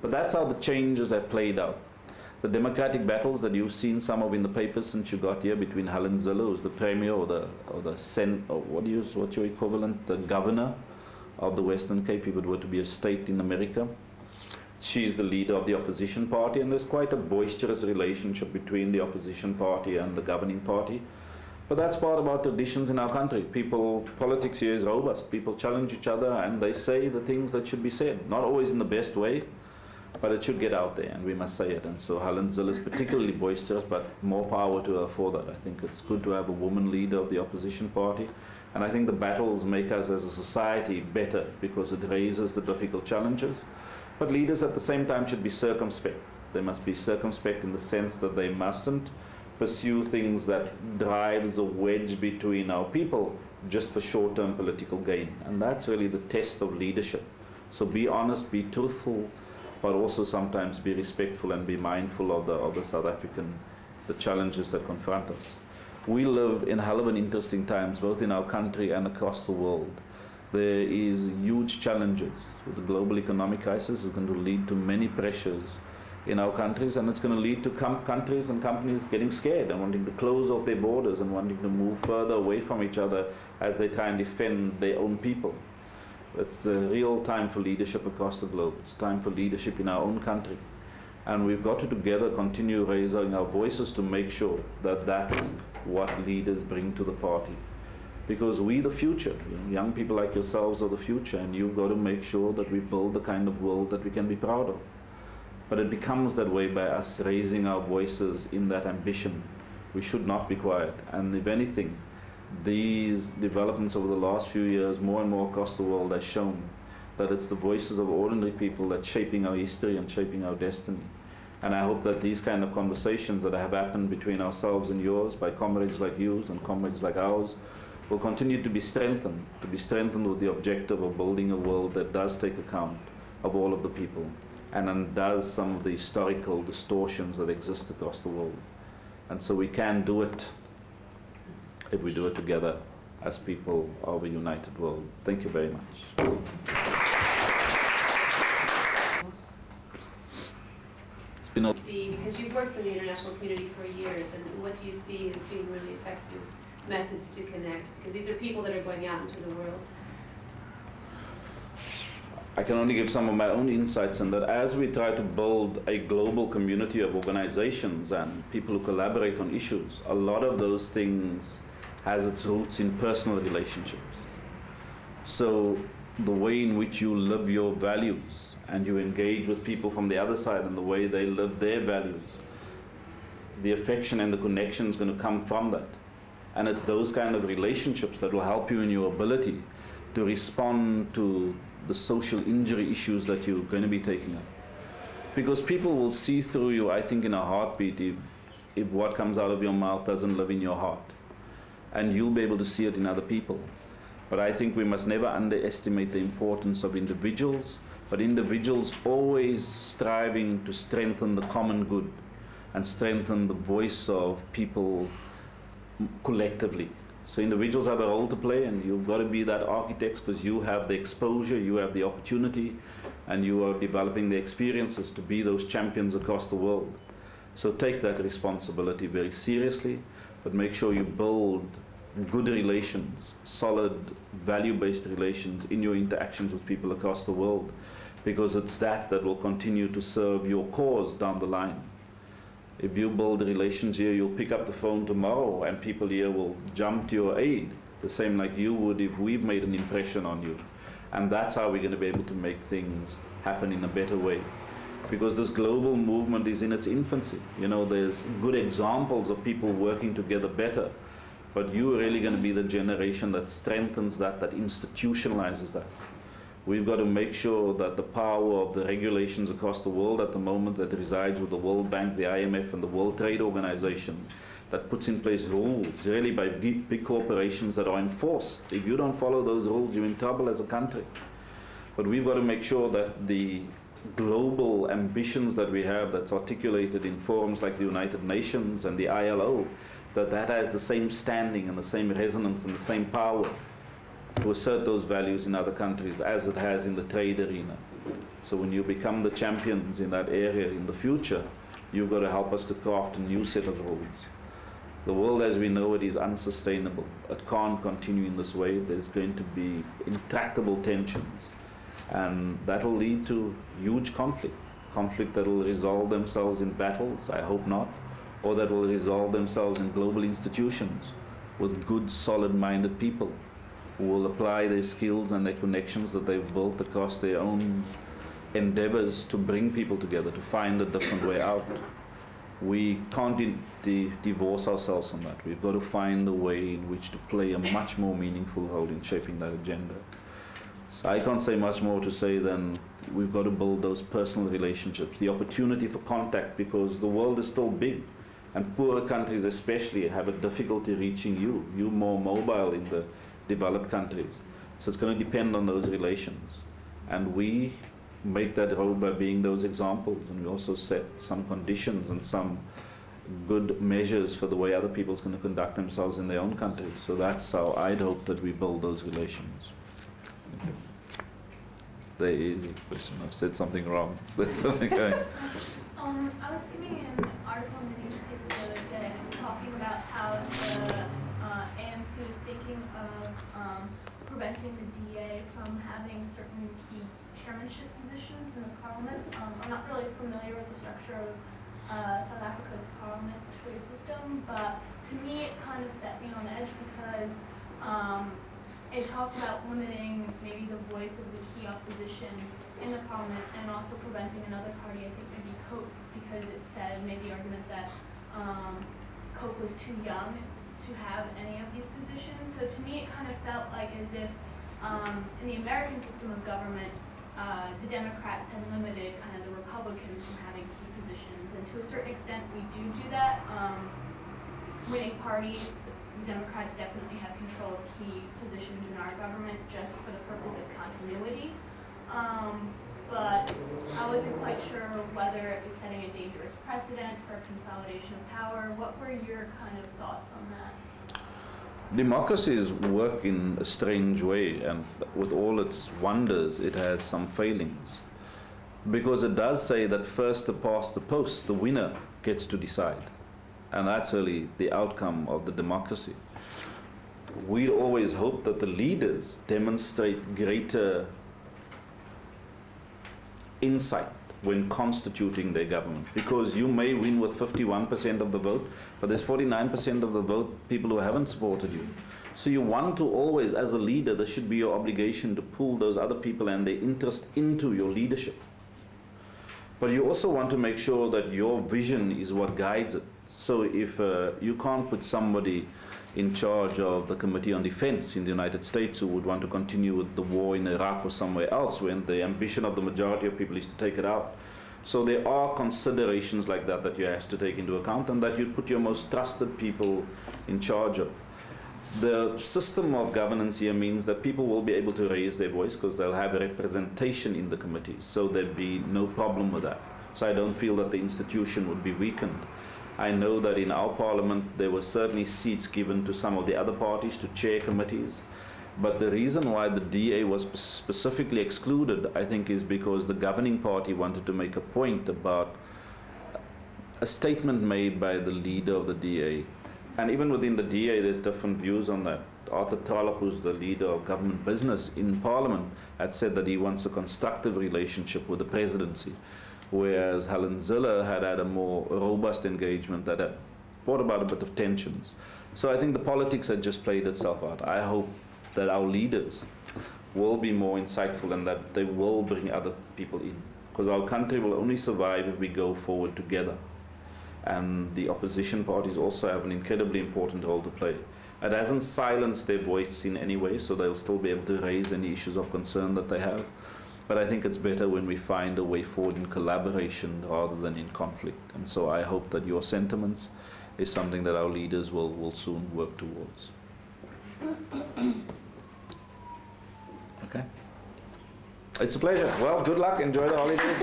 But that's how the changes have played out. The democratic battles that you've seen some of in the papers since you got here between Helen Zille, who's the premier or what's your equivalent, the governor of the Western Cape, if it were to be a state in America. She's the leader of the opposition party, and there's quite a boisterous relationship between the opposition party and the governing party. But that's part of our traditions in our country. Politics here is robust. People challenge each other and they say the things that should be said. Not always in the best way, but it should get out there and we must say it. And so Helen Zille is particularly boisterous, but more power to her for that. I think it's good to have a woman leader of the opposition party. And I think the battles make us as a society better because it raises the difficult challenges. But leaders at the same time should be circumspect. They must be circumspect in the sense that they mustn't pursue things that drives a wedge between our people just for short-term political gain. And that's really the test of leadership. So be honest, be truthful, but also sometimes be respectful and be mindful of the South African, the challenges that confront us. We live in hell of an interesting times, both in our country and across the world. There is huge challenges. With the global economic crisis, it's going to lead to many pressures in our countries, and it's going to lead to countries and companies getting scared and wanting to close off their borders and wanting to move further away from each other as they try and defend their own people. It's the real time for leadership across the globe. It's time for leadership in our own country. And we've got to together continue raising our voices to make sure that that's what leaders bring to the party. Because we the future, young people like yourselves are the future, and you've got to make sure that we build the kind of world that we can be proud of. But it becomes that way by us raising our voices in that ambition. We should not be quiet. And if anything, these developments over the last few years, more and more across the world, has shown that it's the voices of ordinary people that's shaping our history and shaping our destiny. And I hope that these kind of conversations that have happened between ourselves and yours by comrades like yours and comrades like ours will continue to be strengthened with the objective of building a world that does take account of all of the people and undoes some of the historical distortions that exist across the world. And so we can do it if we do it together as people of a united world. Thank you very much. It's been a because you've worked in the international community for years, and what do you see as being really effective methods to connect? Because these are people that are going out into the world. I can only give some of my own insights in that. As we try to build a global community of organizations and people who collaborate on issues, a lot of those things has its roots in personal relationships. So the way in which you live your values and you engage with people from the other side and the way they live their values, the affection and the connection is going to come from that. And it's those kind of relationships that will help you in your ability to respond to the social injury issues that you're going to be taking up. Because people will see through you, I think, in a heartbeat if what comes out of your mouth doesn't live in your heart. And you'll be able to see it in other people. But I think we must never underestimate the importance of individuals, but individuals always striving to strengthen the common good and strengthen the voice of people collectively. So individuals have a role to play, and you've got to be that architects because you have the exposure, you have the opportunity, and you are developing the experiences to be those champions across the world. So take that responsibility very seriously, but make sure you build good relations, solid value-based relations in your interactions with people across the world, because it's that will continue to serve your cause down the line. If you build relations here, you'll pick up the phone tomorrow and people here will jump to your aid, the same like you would if we've made an impression on you. And that's how we're going to be able to make things happen in a better way. Because this global movement is in its infancy. You know, there's good examples of people working together better, but you're really going to be the generation that strengthens that institutionalizes that. We've got to make sure that the power of the regulations across the world at the moment that resides with the World Bank, the IMF, and the World Trade Organization that puts in place rules, really by big corporations that are enforced. If you don't follow those rules, you're in trouble as a country. But we've got to make sure that the global ambitions that we have that's articulated in forums like the United Nations and the ILO, that has the same standing and the same resonance and the same power to assert those values in other countries as it has in the trade arena. So when you become the champions in that area in the future, you've got to help us to craft a new set of rules. The world as we know it is unsustainable. It can't continue in this way. There's going to be intractable tensions, and that'll lead to huge conflict that will resolve themselves in battles, I hope not, or that will resolve themselves in global institutions with good, solid-minded people who will apply their skills and their connections that they've built across their own endeavors to bring people together, to find a different way out. We can't divorce ourselves from that. We've got to find a way in which to play a much more meaningful role in shaping that agenda. So I can't say much more to say than we've got to build those personal relationships, the opportunity for contact, because the world is still big, and poorer countries especially have a difficulty reaching you. You're more mobile in the developed countries. So it's going to depend on those relations. And we make that road by being those examples, and we also set some conditions and some good measures for the way other people are going to conduct themselves in their own countries. So that's how I'd hope that we build those relations. Very easy question. I've said something wrong. There's something going. I was reading an article in the newspaper the other day, and it was talking about how the ANC was thinking of preventing the DA from having certain key chairmanship positions in the parliament. I'm not really familiar with the structure of South Africa's parliamentary system, but to me it kind of set me on edge because it talked about limiting maybe the voice of the key opposition in the parliament and also preventing another party, I think maybe Coke, because it said, made the argument that Coke was too young to have any of these positions. So to me it kind of felt like as if in the American system of government, the Democrats had limited kind of the Republicans from having key positions. And to a certain extent we do that. Winning parties, Democrats definitely have control of key positions in our government just for the purpose of continuity. But I wasn't quite sure whether it was setting a dangerous precedent for consolidation of power. What were your kind of thoughts on that? Democracies work in a strange way, and with all its wonders, it has some failings. Because it does say that first to pass the post, the winner gets to decide. And that's really the outcome of the democracy. We always hope that the leaders demonstrate greater insight when constituting their government, because you may win with 51% of the vote, but there's 49% of the vote people who haven't supported you. So you want to always, as a leader, there should be your obligation to pull those other people and their interest into your leadership. But you also want to make sure that your vision is what guides it. So if you can't put somebody in charge of the Committee on Defense in the United States who would want to continue with the war in Iraq or somewhere else when the ambition of the majority of people is to take it out. So there are considerations like that that you have to take into account, and that you put your most trusted people in charge of. The system of governance here means that people will be able to raise their voice because they'll have a representation in the committees, so there'd be no problem with that. So I don't feel that the institution would be weakened. I know that in our parliament there were certainly seats given to some of the other parties to chair committees, but the reason why the DA was specifically excluded, I think, is because the governing party wanted to make a point about a statement made by the leader of the DA. And even within the DA there's different views on that. Arthur Trollop, who's the leader of government business in parliament, had said that he wants a constructive relationship with the presidency, whereas Helen Zille had had a more robust engagement that had brought about a bit of tensions. So I think the politics had just played itself out. I hope that our leaders will be more insightful and that they will bring other people in, because our country will only survive if we go forward together. And the opposition parties also have an incredibly important role to play. It hasn't silenced their voice in any way, so they'll still be able to raise any issues of concern that they have. But I think it's better when we find a way forward in collaboration rather than in conflict. And so I hope that your sentiments is something that our leaders will soon work towards. Okay? It's a pleasure. Well, good luck. Enjoy the holidays.